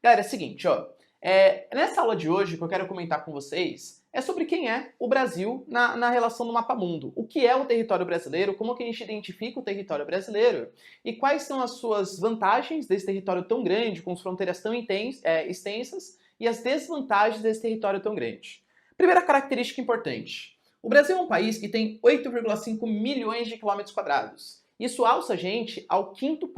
Galera, é o seguinte, ó. Nessa aula de hoje, o que eu quero comentar com vocês é sobre quem é o Brasil na relação do mapa mundo. O que é o território brasileiro, como que a gente identifica o território brasileiro e quais são as suas vantagens desse território tão grande, com fronteiras tão extensas, e as desvantagens desse território tão grande. Primeira característica importante. O Brasil é um país que tem 8,5 milhões de quilômetros quadrados. Isso alça a gente ao quinto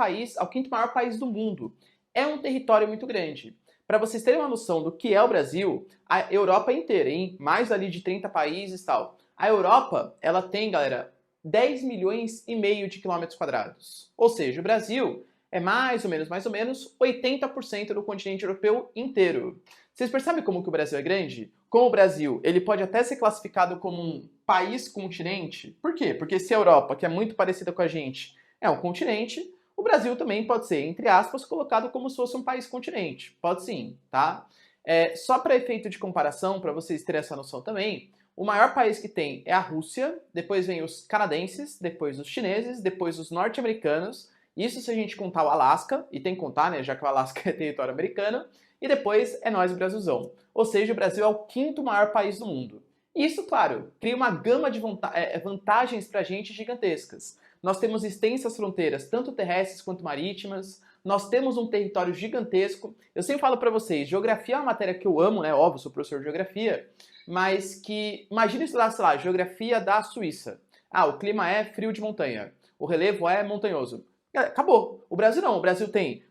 maior país do mundo. É um território muito grande. Para vocês terem uma noção do que é o Brasil, a Europa inteira, hein? Mais ali de 30 países e tal. A Europa, ela tem, galera, 10 milhões e meio de quilômetros quadrados. Ou seja, o Brasil é mais ou menos 80% do continente europeu inteiro. Vocês percebem como que o Brasil é grande? Como o Brasil, ele pode até ser classificado como um país-continente. Por quê? Porque se a Europa, que é muito parecida com a gente, é um continente, o Brasil também pode ser, entre aspas, colocado como se fosse um país-continente. Pode sim, tá? Só para efeito de comparação, para vocês terem essa noção também, o maior país que tem é a Rússia, depois vem os canadenses, depois os chineses, depois os norte-americanos, isso se a gente contar o Alasca, e tem que contar, né, já que o Alasca é território americano, e depois é nós, o Brasilzão. Ou seja, o Brasil é o quinto maior país do mundo. E isso, claro, cria uma gama de vantagens para a gente gigantescas. Nós temos extensas fronteiras, tanto terrestres quanto marítimas. Nós temos um território gigantesco. Eu sempre falo para vocês, geografia é uma matéria que eu amo, né? Óbvio, sou professor de geografia. Mas que, imagina estudar, sei lá, geografia da Suíça. Ah, o clima é frio de montanha. O relevo é montanhoso. Acabou. O Brasil não. O Brasil tem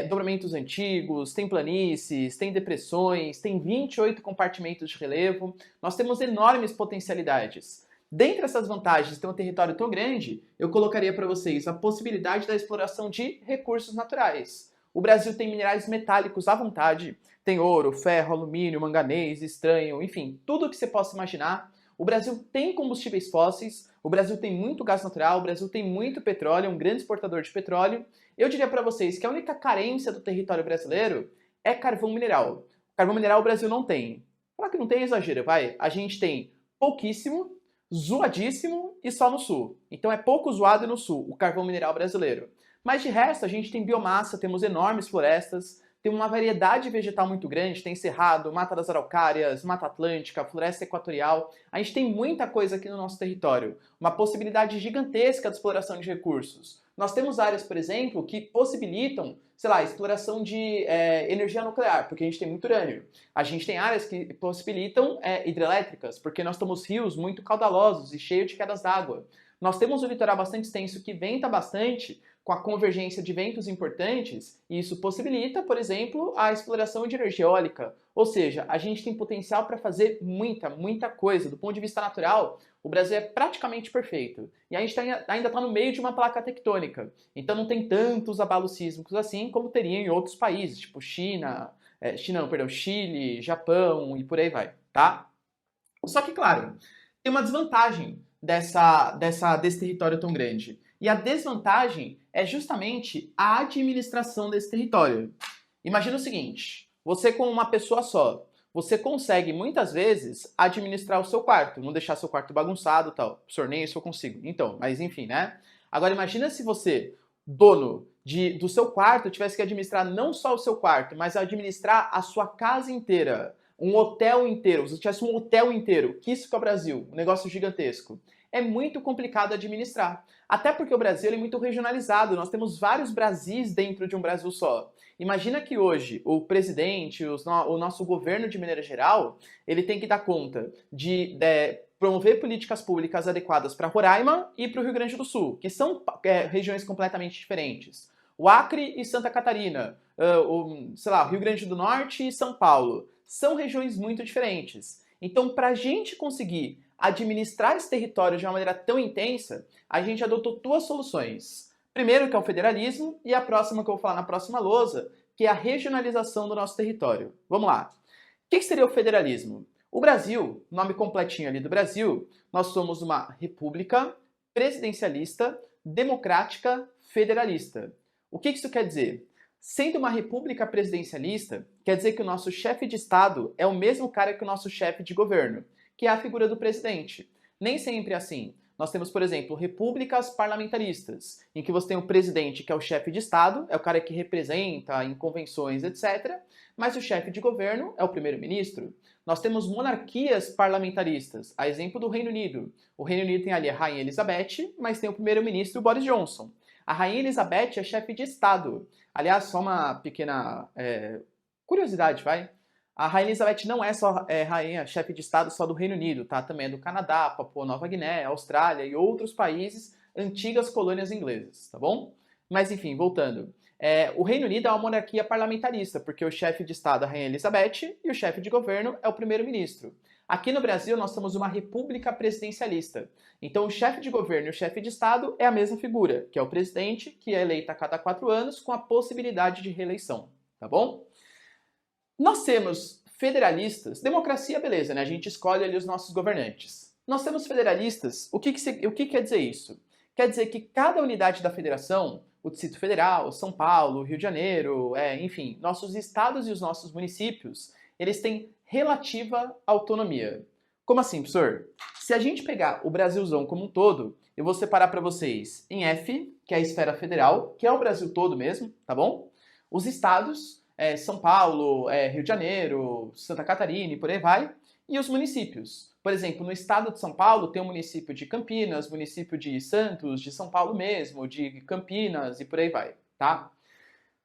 dobramentos antigos, tem planícies, tem depressões, tem 28 compartimentos de relevo. Nós temos enormes potencialidades. Dentre essas vantagens de ter um território tão grande, eu colocaria para vocês a possibilidade da exploração de recursos naturais. O Brasil tem minerais metálicos à vontade, tem ouro, ferro, alumínio, manganês, estranho, enfim, tudo o que você possa imaginar. O Brasil tem combustíveis fósseis, o Brasil tem muito gás natural, o Brasil tem muito petróleo, é um grande exportador de petróleo. Eu diria para vocês que a única carência do território brasileiro é carvão mineral. Carvão mineral o Brasil não tem. Falar que não tem é exagero, vai. A gente tem pouquíssimo, zoadíssimo e só no sul. Então é pouco zoado no sul, o carvão mineral brasileiro. Mas de resto, a gente tem biomassa, temos enormes florestas, tem uma variedade vegetal muito grande, tem cerrado, mata das araucárias, mata atlântica, floresta equatorial. A gente tem muita coisa aqui no nosso território, uma possibilidade gigantesca de exploração de recursos. Nós temos áreas, por exemplo, que possibilitam, sei lá, exploração de energia nuclear, porque a gente tem muito urânio. A gente tem áreas que possibilitam hidrelétricas, porque nós temos rios muito caudalosos e cheios de quedas d'água. Nós temos um litoral bastante extenso que venta bastante, com a convergência de ventos importantes, e isso possibilita, por exemplo, a exploração de energia eólica. Ou seja, a gente tem potencial para fazer muita coisa. Do ponto de vista natural, o Brasil é praticamente perfeito. E a gente ainda está no meio de uma placa tectônica. Então não tem tantos abalos sísmicos assim como teria em outros países, tipo Chile, Japão e por aí vai, tá? Só que, claro, tem uma desvantagem desse território tão grande. E a desvantagem é justamente a administração desse território. Imagina o seguinte, você com uma pessoa só, você consegue muitas vezes administrar o seu quarto, não deixar seu quarto bagunçado e tal. Professor, nem isso eu consigo. Então, mas enfim, né? Agora imagina se você, dono do seu quarto, tivesse que administrar não só o seu quarto, mas administrar a sua casa inteira, um hotel inteiro, se tivesse um hotel inteiro, que isso que é o Brasil, um negócio gigantesco. É muito complicado administrar. Até porque o Brasil é muito regionalizado, nós temos vários Brasis dentro de um Brasil só. Imagina que hoje o presidente, o nosso governo de maneira geral, ele tem que dar conta de promover políticas públicas adequadas para Roraima e para o Rio Grande do Sul, que são regiões completamente diferentes. O Acre e Santa Catarina, Rio Grande do Norte e São Paulo, são regiões muito diferentes. Então, para a gente conseguir administrar esse território de uma maneira tão intensa, a gente adotou duas soluções. Primeiro, que é o federalismo, e a próxima que eu vou falar na próxima lousa, que é a regionalização do nosso território. Vamos lá. O que seria o federalismo? O Brasil, nome completinho ali do Brasil, nós somos uma república presidencialista, democrática, federalista. O que isso quer dizer? Sendo uma república presidencialista, quer dizer que o nosso chefe de Estado é o mesmo cara que o nosso chefe de governo, que é a figura do presidente. Nem sempre é assim. nós temos, por exemplo, repúblicas parlamentaristas, em que você tem o presidente, que é o chefe de Estado, é o cara que representa em convenções, etc., mas o chefe de governo é o primeiro-ministro. Nós temos monarquias parlamentaristas, a exemplo do Reino Unido. O Reino Unido tem ali a Rainha Elizabeth, mas tem o primeiro-ministro Boris Johnson. A Rainha Elizabeth é chefe de Estado. Aliás, só uma pequena curiosidade, vai. A Rainha Elizabeth não é só rainha, chefe de Estado só do Reino Unido, tá? Também é do Canadá, Papua Nova Guiné, Austrália e outros países, antigas colônias inglesas, tá bom? Mas enfim, voltando. O Reino Unido é uma monarquia parlamentarista, porque o chefe de Estado é a Rainha Elizabeth e o chefe de governo é o primeiro-ministro. Aqui no Brasil, nós temos uma república presidencialista. Então, o chefe de governo e o chefe de Estado é a mesma figura, que é o presidente, que é eleito a cada 4 anos, com a possibilidade de reeleição, tá bom? Nós temos federalistas, democracia, beleza, né? A gente escolhe ali os nossos governantes. Nós temos federalistas, o que quer dizer isso? Quer dizer que cada unidade da federação, o Distrito Federal, São Paulo, Rio de Janeiro, enfim, nossos estados e os nossos municípios, eles têm relativa autonomia. Como assim, professor? Se a gente pegar o Brasilzão como um todo, eu vou separar para vocês em F, que é a esfera federal, que é o Brasil todo mesmo, tá bom? Os estados, São Paulo, Rio de Janeiro, Santa Catarina e por aí vai, e os municípios. Por exemplo, no estado de São Paulo tem o município de Campinas, município de Santos, de São Paulo mesmo, de Campinas e por aí vai, tá?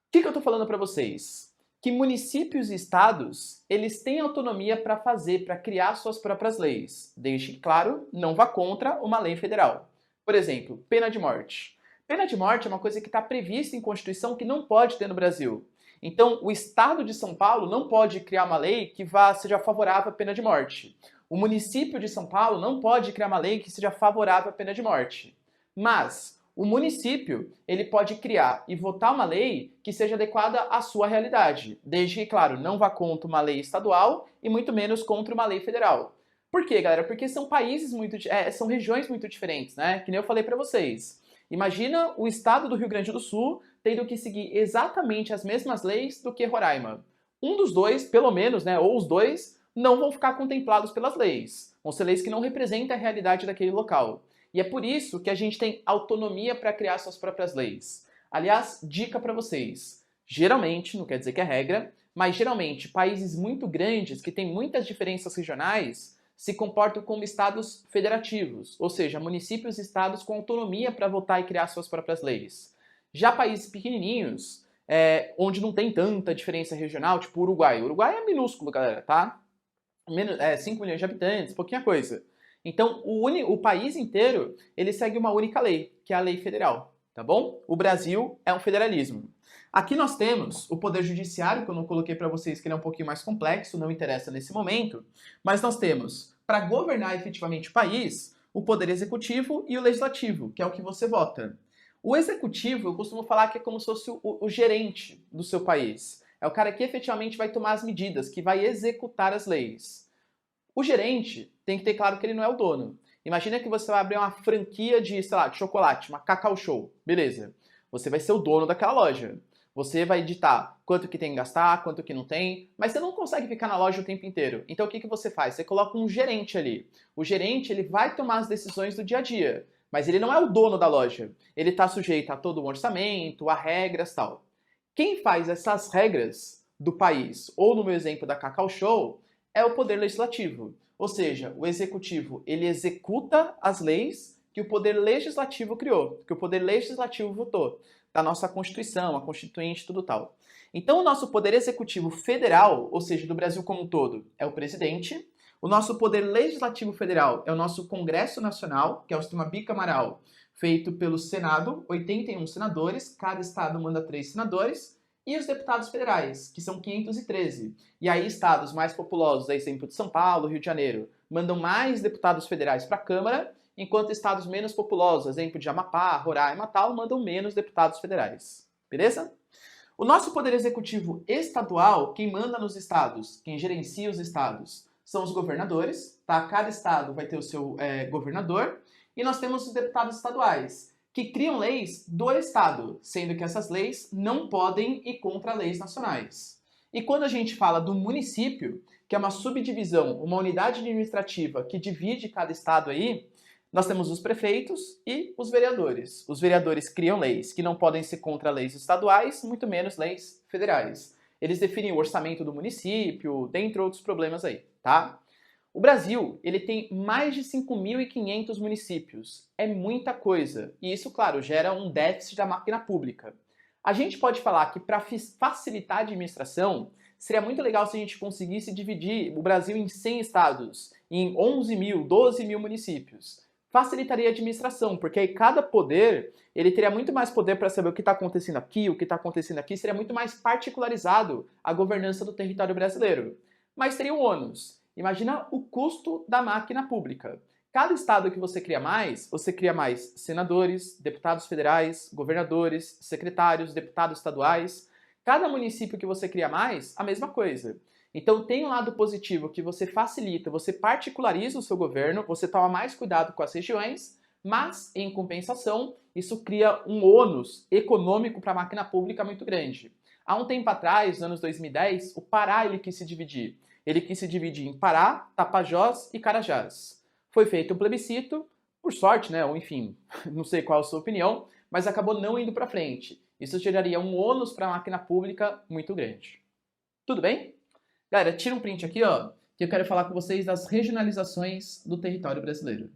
O que eu tô falando para vocês? Que municípios e estados, eles têm autonomia para fazer, para criar suas próprias leis, desde que, claro, não vá contra uma lei federal. Por exemplo, pena de morte. Pena de morte é uma coisa que está prevista em Constituição que não pode ter no Brasil. Então, o estado de São Paulo não pode criar uma lei que seja favorável à pena de morte. O município de São Paulo não pode criar uma lei que seja favorável à pena de morte. Mas o município, ele pode criar e votar uma lei que seja adequada à sua realidade, desde que, claro, não vá contra uma lei estadual e muito menos contra uma lei federal. Por quê, galera? Porque são são regiões muito diferentes, né? Que nem eu falei para vocês. Imagina o estado do Rio Grande do Sul tendo que seguir exatamente as mesmas leis do que Roraima. Um dos dois, pelo menos, né, ou os dois, não vão ficar contemplados pelas leis. Vão ser leis que não representam a realidade daquele local. E é por isso que a gente tem autonomia para criar suas próprias leis. Aliás, dica para vocês. Geralmente, não quer dizer que é regra, mas geralmente países muito grandes que têm muitas diferenças regionais se comportam como estados federativos, ou seja, municípios e estados com autonomia para votar e criar suas próprias leis. Já países pequenininhos, onde não tem tanta diferença regional, tipo o Uruguai. O Uruguai é minúsculo, galera, tá? 5 milhões de habitantes, pouquinha coisa. Então, o país inteiro, ele segue uma única lei, que é a lei federal, tá bom? O Brasil é um federalismo. Aqui nós temos o poder judiciário, que eu não coloquei para vocês, que ele é um pouquinho mais complexo, não interessa nesse momento, mas nós temos, para governar efetivamente o país, o poder executivo e o legislativo, que é o que você vota. O executivo, eu costumo falar que é como se fosse o gerente do seu país. É o cara que efetivamente vai tomar as medidas, que vai executar as leis. O gerente tem que ter claro que ele não é o dono. Imagina que você vai abrir uma franquia de, sei lá, de chocolate, uma Cacau Show. Beleza. Você vai ser o dono daquela loja. Você vai ditar quanto que tem que gastar, quanto que não tem, mas você não consegue ficar na loja o tempo inteiro. Então o que você faz? Você coloca um gerente ali. O gerente, ele vai tomar as decisões do dia a dia, mas ele não é o dono da loja. Ele está sujeito a todo o orçamento, a regras e tal. Quem faz essas regras do país, ou no meu exemplo da Cacau Show, é o poder legislativo. Ou seja, o executivo, ele executa as leis que o poder legislativo criou, que o poder legislativo votou, da nossa Constituição, a Constituinte, tudo tal. Então, o nosso poder executivo federal, ou seja, do Brasil como um todo, é o presidente. O nosso poder legislativo federal é o nosso Congresso Nacional, que é o sistema bicamaral, feito pelo Senado, 81 senadores, cada estado manda 3 senadores, e os deputados federais, que são 513. E aí estados mais populosos, a exemplo de São Paulo, Rio de Janeiro, mandam mais deputados federais para a Câmara, enquanto estados menos populosos, exemplo de Amapá, Roraima e tal, mandam menos deputados federais. Beleza? O nosso poder executivo estadual, quem manda nos estados, quem gerencia os estados, são os governadores, tá? Cada estado vai ter o seu governador, e nós temos os deputados estaduais, que criam leis do Estado, sendo que essas leis não podem ir contra leis nacionais. E quando a gente fala do município, que é uma subdivisão, uma unidade administrativa que divide cada estado aí, Nós temos os prefeitos e os vereadores. Os vereadores criam leis que não podem ser contra leis estaduais, muito menos leis federais. Eles definem o orçamento do município, dentre outros problemas aí, tá? O Brasil, ele tem mais de 5.500 municípios. É muita coisa. E isso, claro, gera um déficit da máquina pública. A gente pode falar que para facilitar a administração, seria muito legal se a gente conseguisse dividir o Brasil em 100 estados, em 11 mil, 12 mil municípios. Facilitaria a administração, porque aí cada poder, ele teria muito mais poder para saber o que está acontecendo aqui, o que está acontecendo aqui, seria muito mais particularizado a governança do território brasileiro. Mas teria um ônus. Imagina o custo da máquina pública. Cada estado que você cria mais senadores, deputados federais, governadores, secretários, deputados estaduais. Cada município que você cria mais, a mesma coisa. Então tem um lado positivo que você facilita, você particulariza o seu governo, você toma mais cuidado com as regiões, mas, em compensação, isso cria um ônus econômico para a máquina pública muito grande. Há um tempo atrás, nos anos 2010, o Pará ele quis se dividir. Ele quis se dividir em Pará, Tapajós e Carajás. Foi feito um plebiscito, por sorte, né? Ou enfim, não sei qual a sua opinião, mas acabou não indo para frente. Isso geraria um ônus para a máquina pública muito grande. Tudo bem? Galera, tira um print aqui, ó, que eu quero falar com vocês das regionalizações do território brasileiro.